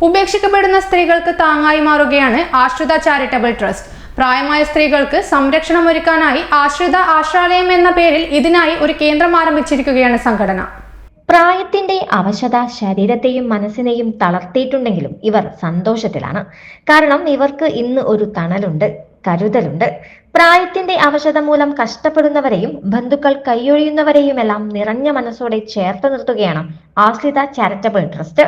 ഉപേക്ഷിക്കപ്പെടുന്ന സ്ത്രീകൾക്ക് താങ്ങായി മാറുകയാണ് ആശ്രിത ചാരിറ്റബിൾ ട്രസ്റ്റ്. പ്രായമായ സ്ത്രീകൾക്ക് സംരക്ഷണമൊരുക്കാനായി ആശ്രിത ആശ്രാലയം എന്ന പേരിൽ ഇതിനായി ഒരു കേന്ദ്രം ആരംഭിച്ചിരിക്കുകയാണ് സംഘടന. പ്രായത്തിന്റെ അവശത ശരീരത്തെയും മനസ്സിനെയും തളർത്തിയിട്ടുണ്ടെങ്കിലും ഇവർ സന്തോഷത്തിലാണ്. കാരണം ഇവർക്ക് ഇന്ന് ഒരു തണലുണ്ട്, കരുതലുണ്ട്. പ്രായത്തിന്റെ അവശത മൂലം കഷ്ടപ്പെടുന്നവരെയും ബന്ധുക്കൾ കൈയൊഴിയുന്നവരെയുമെല്ലാം നിറഞ്ഞ മനസ്സോടെ ചേർത്ത് നിർത്തുകയാണ് ആശ്രിത ചാരിറ്റബിൾ ട്രസ്റ്റ്.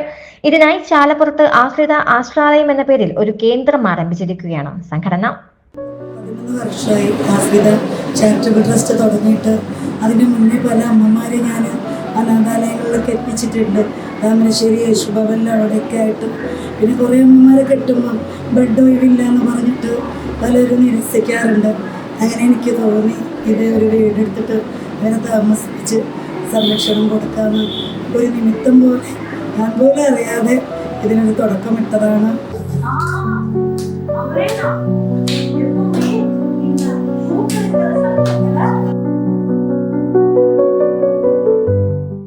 ഇതിനായി ചാലപ്പുറത്ത് ആശ്രിത ആശ്രാലയം എന്ന പേരിൽ ഒരു കേന്ദ്രം ആരംഭിച്ചിരിക്കുകയാണ് സംഘടന. 11 വർഷമായി ആശ്രിത ചാരിറ്റബിൾ ട്രസ്റ്റ് തുടങ്ങിയിട്ട്. അതിന് മുന്നേ പല അമ്മമാരെ ഞാൻ അനാഥാലയങ്ങളിലൊക്കെ എത്തിച്ചിട്ടുണ്ട്. താമരശ്ശേരി യേശുഭവനിൽ അവിടെയൊക്കെ ആയിട്ട്. പിന്നെ കുറേ അമ്മമാരെ കെട്ടുമ്പോൾ ബെഡ് ഒഴിവില്ല എന്ന് പറഞ്ഞിട്ട് പലരും നിരസിക്കാറുണ്ട്. അങ്ങനെ എനിക്ക് തോന്നി ഇത് ഒരു വീടെടുത്തിട്ട് ഇവരെ താമസിപ്പിച്ച് സംരക്ഷണം കൊടുക്കാമെന്ന് ഒരു നിമിത്തം പോലെ ഞാൻ പോലും അറിയാതെ ഇതിനൊരു തുടക്കമിട്ടതാണ്.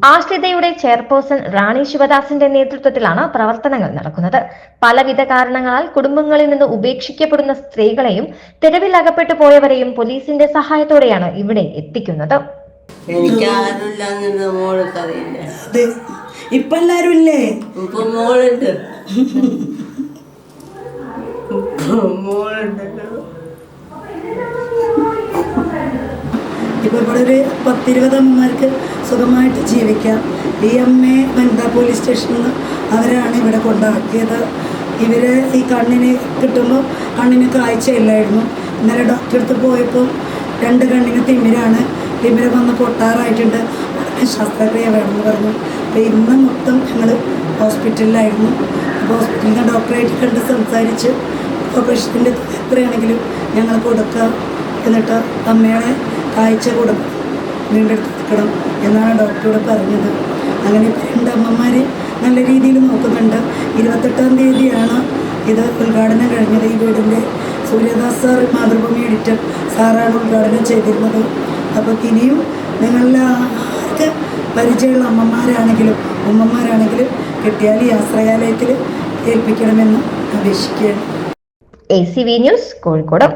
ആശ്രിതയുടെ ചെയർപേഴ്സൺ റാണി ശിവദാസിന്റെ നേതൃത്വത്തിലാണ് പ്രവർത്തനങ്ങൾ നടക്കുന്നത്. പലവിധ കാരണങ്ങളാൽ കുടുംബങ്ങളിൽ നിന്ന് ഉപേക്ഷിക്കപ്പെടുന്ന സ്ത്രീകളെയും തെരുവിൽ അകപ്പെട്ടു പോയവരെയും പോലീസിന്റെ സഹായത്തോടെയാണ് ഇവിടെ എത്തിക്കുന്നത്. ഇപ്പൊ എല്ലാരും ഇല്ലേ? ഇപ്പോൾ ഇവിടെ ഒരു 10-20 അമ്മമാർക്ക് സുഖമായിട്ട് ജീവിക്കാം. ഈ അമ്മയെ വനിതാ പോലീസ് സ്റ്റേഷനിൽ നിന്ന് അവരാണ് ഇവിടെ കൊണ്ടാക്കിയത്. ഇവരെ ഈ കണ്ണിന് കിട്ടുമ്പോൾ കണ്ണിന് കാഴ്ചയില്ലായിരുന്നു. ഇന്നലെ ഡോക്ടറെ അടുത്ത് പോയപ്പോൾ 2 കണ്ണിന് തിമിരാണ്. തിമിരം വന്ന് പൊട്ടാറായിട്ടുണ്ട്. ശസ്ത്രക്രിയ വേണമെന്ന് പറഞ്ഞു. അപ്പോൾ ഇന്ന് മൊത്തം ഞങ്ങൾ ഹോസ്പിറ്റലിലായിരുന്നു. അപ്പോൾ ഹോസ്പിറ്റലിൽ നിന്ന് ഡോക്ടറായിട്ട് കണ്ട് സംസാരിച്ച് ഓപ്പറേഷൻ്റെ എത്രയാണെങ്കിലും ഞങ്ങൾ കൊടുക്കാം, എന്നിട്ട് അമ്മയുടെ കാഴ്ച കൊടുക്കണം, വീണ്ടെടുക്കണം എന്നാണ് ഡോക്ടറോട് പറഞ്ഞത്. അങ്ങനെ 2 അമ്മമാർ നല്ല രീതിയിൽ നോക്കുന്നുണ്ട്. 28-ാം തീയതിയാണ് ഇത് ഉദ്ഘാടനം കഴിഞ്ഞത്. ഈ വീടിൻ്റെ സൂര്യദാസ് സാർ, മാതൃഭൂമി എഡിറ്റർ സാറാണ് ഉദ്ഘാടനം ചെയ്തിരുന്നത്. അപ്പോൾ ഇനിയും നിങ്ങളുടെ ആർക്ക് പരിചയമുള്ള അമ്മമാരാണെങ്കിലും ഉമ്മമാരാണെങ്കിലും കിട്ടിയാൽ ഈ ആശ്രയാലയത്തിൽ ഏൽപ്പിക്കണമെന്ന് അപേക്ഷിക്കുകയാണ്. ACV news, Kozhikode.